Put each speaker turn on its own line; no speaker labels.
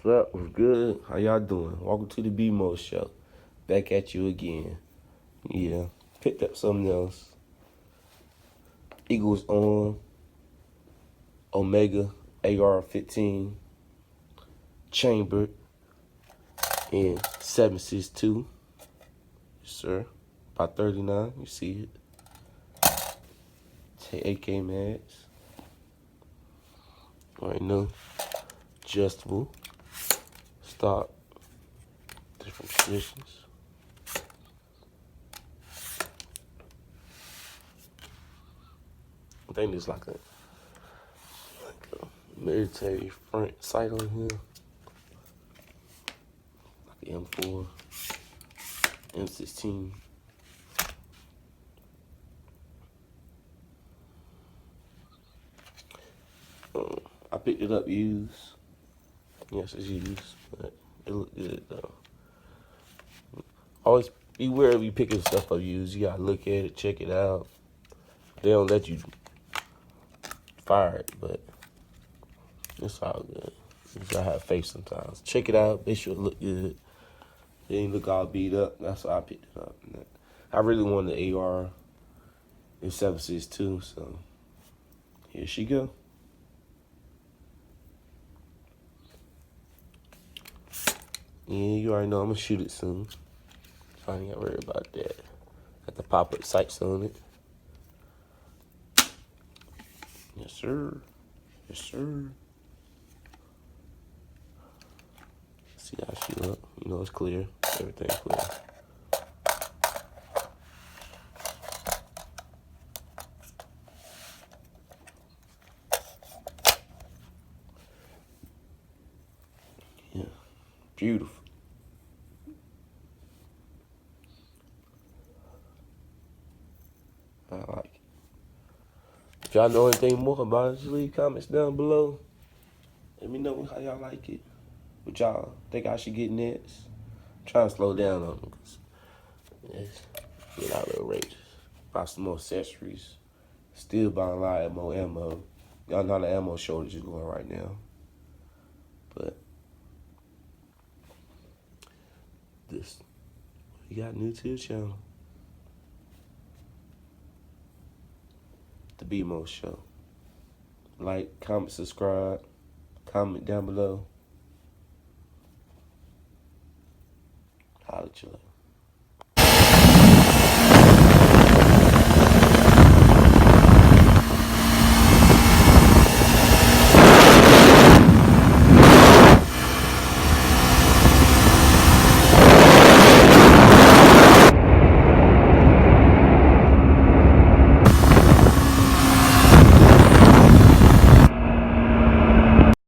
What's good? How y'all doing? Welcome to the B-Mo Show. Back at you again. Yeah, picked up something else. Eagles on Omega AR-15 chambered in 7.62. Yes, sir. By 39, you see it. AK mags. Alright, no. Adjustable. Stop. Different positions. I think there's like a military front sight on here. Like an M4, M16. I picked it up used. Yes, it's used, but it looked good though. Always beware of you picking stuff up used. You gotta look at it, check it out. They don't let you fire it, but it's all good. You gotta have faith sometimes. Check it out, make sure it look good. It ain't look all beat up. That's why I picked it up. I really wanted the AR in 7.62, so here she go. Yeah, you already know I'm gonna shoot it soon. I ain't gotta worry about that. Got the pop-up sights on it. Yes, sir. Yes, sir. See how she look. You know it's clear. Everything clear. Yeah. Beautiful. I like it. If y'all know anything more about it, just leave comments down below. Let me know how y'all like it. What y'all think I should get next? I'm trying to slow down on them because it's get out a little outrageous. Buy some more accessories. Still buying a lot of more ammo. Y'all know the ammo shortage is going right now. But this, you got new to the channel. The B-Mo Show. Like, comment, subscribe. Comment down below. Holla at you later.